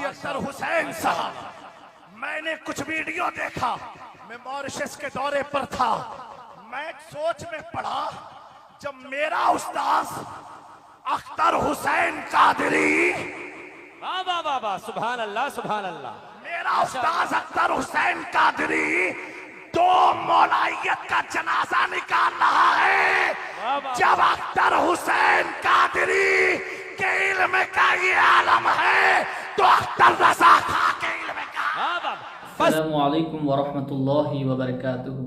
अख्तर हुसैन साहब, मैंने कुछ वीडियो देखा, मैं मॉरिशस के दौरे पर था, मैं सोच में पड़ा जब मेरा उस्ताद अख्तर हुसैन कादरी, वाह वाह वाह वाह, सुभान अल्लाह सुभान अल्लाह, मेरा उस्ताद अख्तर हुसैन कादरी दो मौलाइयत का जनाजा निकाल रहा है, जब अख्तर हुसैन कादरी के इल्म का ये आलम है तो अख्तर रज़ा खां के इल्म का। अस्सलामु अलैकुम वरहमतुल्लाहि वबरकातुहू।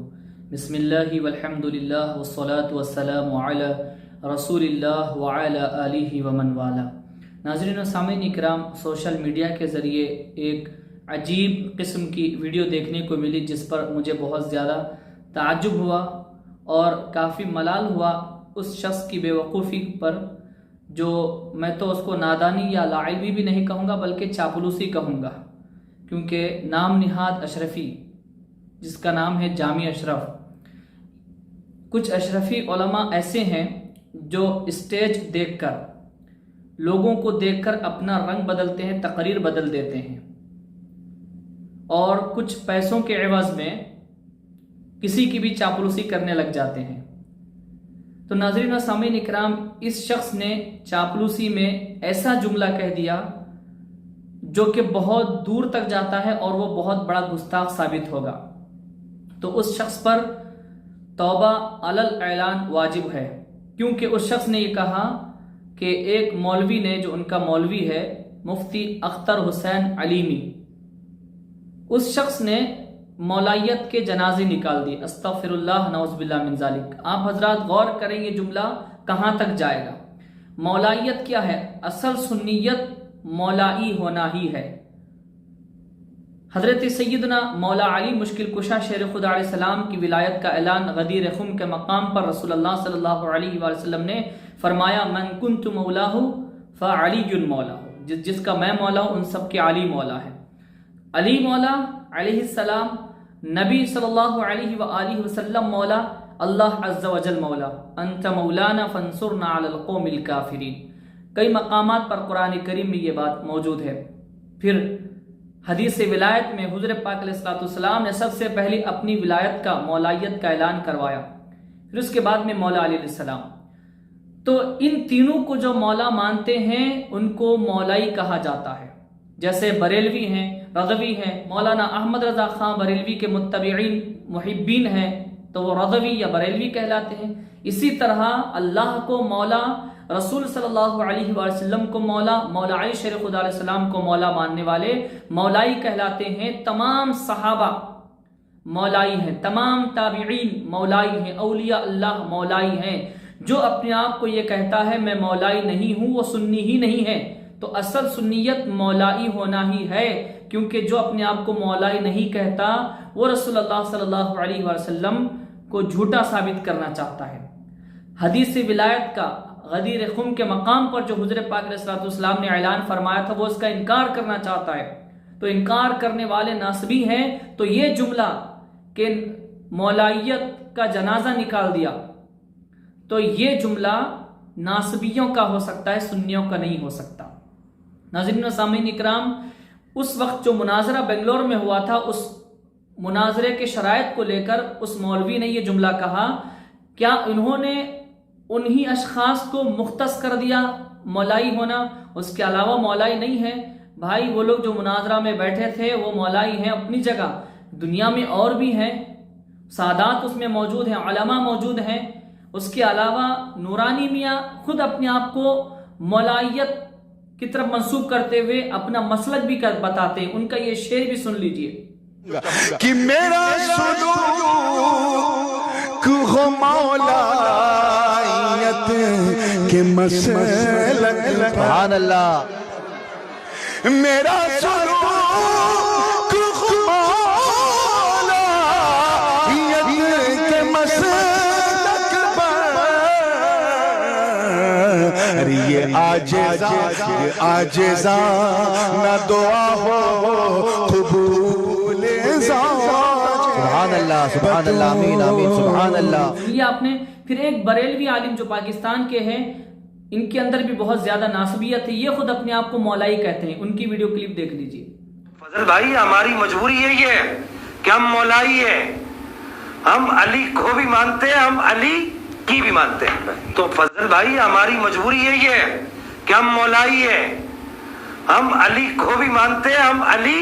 बिस्मिल्लाहि वल्हम्दुलिल्लाह वस्सलातु वस्सलामु अला रसूलिल्लाह व अला आलिहि व मन वाला। नाज़रीन व सामीन इकराम, सोशल मीडिया के ज़रिए एक अजीब किस्म की वीडियो देखने को मिली जिस पर मुझे बहुत ज़्यादा ताज्जुब हुआ और काफ़ी मलाल हुआ उस शख्स की बेवकूफ़ी पर, जो मैं तो उसको नादानी या लाइल्मी भी नहीं कहूँगा बल्कि चापलूसी कहूँगा, क्योंकि नाम निहाद अशरफ़ी, जिसका नाम है जामी अशरफ। कुछ अशरफ़ी उलमा ऐसे हैं जो स्टेज देखकर, लोगों को देखकर अपना रंग बदलते हैं, तकरीर बदल देते हैं और कुछ पैसों के एवज़ में किसी की भी चापलूसी करने लग जाते हैं। तो नाज़रीन व सामीन इकराम, इस शख्स ने चापलूसी में ऐसा जुमला कह दिया जो कि बहुत दूर तक जाता है और वो बहुत बड़ा गुस्ताख साबित होगा। तो उस शख्स पर तौबा अलल ऐलान वाजिब है, क्योंकि उस शख्स ने ये कहा कि एक मौलवी ने, जो उनका मौलवी है मुफ्ती अख्तर हुसैन अलीमी, उस शख्स ने मौलाइयत के जनाजे निकाल दिए। अस्तगफिरुल्लाह नऊज़ुबिल्लाह मिन ज़ालिक। आप हजरात गौर करेंगे जुमला कहाँ तक जाएगा। मौलाइयत क्या है? असल सुन्नियत मौलाई होना ही है। हजरत सैयदना मौला अली मुश्किल कुशा शेर खुदा अलैहिस्सलाम की विलायत का ऐलान गदीर खुम के मकाम पर रसूलुल्लाह सल्लल्लाहु अलैहि वसल्लम ने फरमाया, मन कुन्तु मौलाहु फ़अलीयुन मौलाहु, जिसका मैं मौला हूँ उन सब के अली मौला है। अली मौला अलैहिस्सलाम, नबी सल्लल्लाहु अलैहि वसल्लम मौला, अल्लाह अज़्ज़ा वजल मौला। अंत मौलाना फंसुरना अलल कौमिल काफिरीन। कई मकामात पर कुरान करीम में ये बात मौजूद है। फिर हदीस विलायत में हुज़ूर पाक अलैहिस्सलाम ने सबसे पहले अपनी विलायत का, मौलाइयत का ऐलान करवाया, फिर उसके बाद में मौला अली अलैहिस्सलाम। तो इन तीनों को जो मौला मानते हैं उनको मौलाई कहा जाता है। जैसे बरेलवी हैं, रज़वी हैं, मौलाना अहमद रज़ा खां बरेलवी के मुत्तबीईन मुहिब्बीन हैं तो वो रज़वी या बरेलवी कहलाते हैं। इसी तरह अल्लाह को मौला, रसूल सल्लल्लाहु अलैहि वसल्लम को मौला, मौला अली शेर खुदा अलैहिस्सलाम को मौला मानने वाले मौलाई कहलाते हैं। तमाम सहाबा मौलाई हैं, तमाम ताबिईन मौलाई हैं, औलिया अल्लाह मौलाई हैं। जो अपने आप को ये कहता है मैं मौलाई नहीं हूँ, वो सुन्नी ही नहीं है। तो असल सुन्नियत मौलाई होना ही है, क्योंकि जो अपने आप को मौलाई नहीं कहता वो रसूलुल्लाह सल्लल्लाहु अलैहि वसल्लम को झूठा साबित करना चाहता है। हदीस विलायत का गदीर खुम के मकाम पर जो हुज़ूर पाक अलैहिस्सलाम ने ऐलान फरमाया था वो उसका इनकार करना चाहता है। तो इनकार करने वाले नासबी हैं। तो ये जुमला कि मौलाइयत का जनाजा निकाल दिया, तो ये जुमला नासबियों का हो सकता है, सुन्नियों का नहीं हो सकता। नाज़रीन व सामीन इकराम, उस वक्त जो मुनाजरा बेंगलोर में हुआ था, उस मुनाजरे के शराइत को लेकर उस मौलवी ने ये जुमला कहा। क्या इन्होंने उन्हीं अशखास को मुख्तस कर दिया मौलाई होना, उसके अलावा मौलाई नहीं है? भाई, वो लोग जो मुनाजरा में बैठे थे वो मौलाई हैं अपनी जगह, दुनिया में और भी हैं, सादात उसमें मौजूद हैं, उलमा मौजूद हैं। उसके अलावा नूरानी मियाँ खुद अपने आप को मौलाइयत की तरफ मंसूब करते हुए अपना मसलक भी बताते हैं। उनका ये शेर भी सुन लीजिए कि मेरा सुलूक हो मौलाइयत के मसलक, सुभान अल्लाह, मेरा सुलूक हो मौलाइयत के मसलक पर, ये आजिज़ा न दुआ हो कबूल सुभान अल्लाह सुभान अल्लाह, आमीन आमीन, सुभान अल्लाह। ये आपने फिर एक बरेलवी आलिम जो पाकिस्तान के हैं, ان کے اندر بھی بہت زیادہ ناسبیت ہے، یہ خود اپنے آپ کو مولائی کہتے ہیں. ان کی ویڈیو کلپ دیکھ لیجیے. فضل بھائی ہماری مجبوری یہی ہے کہ ہم مولائی ہیں، ہم علی کو بھی مانتے ہیں، ہم علی کی بھی مانتے ہیں. تو فضل بھائی ہماری مجبوری یہی ہے کہ ہم مولائی ہیں، ہم علی کو بھی مانتے ہیں، ہم علی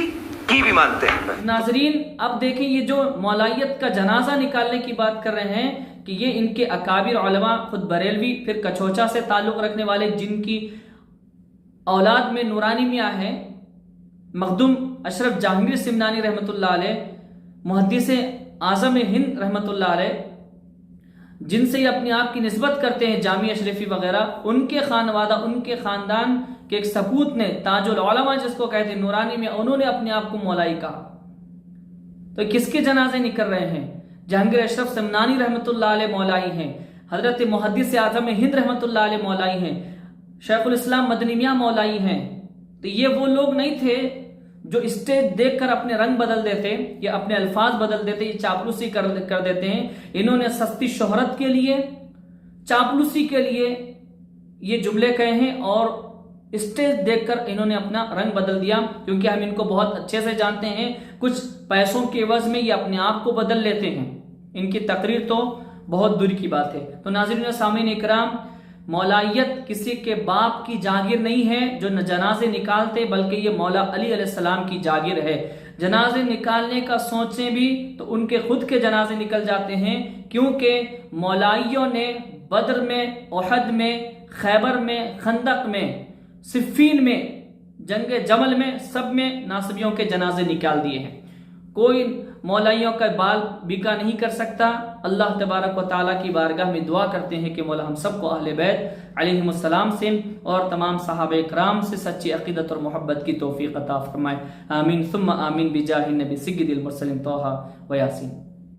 کی بھی مانتے ہیں. ناظرین اب دیکھیں یہ جو مولائیت کا جنازہ نکالنے کی بات کر رہے ہیں کہ یہ ان کے اکابر علماء، خود بریلوی، پھر کچھوچا سے تعلق رکھنے والے جن کی اولاد میں نورانی میاں ہے، مخدوم اشرف جہانگیر سمنانی رحمۃ اللہ علیہ، محدث اعظم ہند رحمۃ اللہ علیہ، جن سے یہ اپنے آپ کی نسبت کرتے ہیں جامع اشرفی وغیرہ، ان کے خانوادہ، ان کے خاندان کے ایک سپوت نے تاج العلماء جس کو کہتے ہیں نورانی میں، انہوں نے اپنے آپ کو مولائی کہا. تو کس کے جنازے نکل رہے ہیں؟ جہانگیر اشرف سمنانی رحمۃ اللہ علیہ مولائی ہیں، حضرت محدث اعظم ہند رحمۃ اللہ علیہ مولائی ہیں، شیخ الاسلام مدنی میاں مولائی ہیں. تو یہ وہ لوگ نہیں تھے جو اسٹیج دیکھ کر اپنے رنگ بدل دیتے یا اپنے الفاظ بدل دیتے، یہ چاپلوسی کر دیتے ہیں. انہوں نے سستی شہرت کے لیے، چاپلوسی کے لیے یہ جملے کہے ہیں اور اسٹیج دیکھ کر انہوں نے اپنا رنگ بدل دیا، کیونکہ ہم ان کو بہت اچھے سے جانتے ہیں. کچھ پیسوں کے عوض میں یہ اپنے آپ کو بدل لیتے ہیں. ان کی تقریر تو بہت دور کی بات ہے. تو ناظرین و سامعین اکرام، مولائیت کسی کے باپ کی جاگیر نہیں ہے جو جنازے نکالتے، بلکہ یہ مولا علی علیہ السلام کی جاگیر ہے. جنازے نکالنے کا سوچیں بھی تو ان کے خود کے جنازے نکل جاتے ہیں، کیونکہ مولائیوں نے بدر میں، احد میں، خیبر میں، خندق میں، صفین میں، جنگ جمل میں، سب میں ناصبیوں کے جنازے نکال دیے ہیں. کوئی مولائیوں کا بال بیکا نہیں کر سکتا. اللہ تبارک و تعالیٰ کی بارگاہ میں دعا کرتے ہیں کہ مولا ہم سب کو اہل بیت علیہم السلام سے اور تمام صحابہ کرام سے سچی عقیدت اور محبت کی توفیق عطا فرمائے. آمین ثم آمین بجاہ النبی سید المرسلین طہ و یاسین.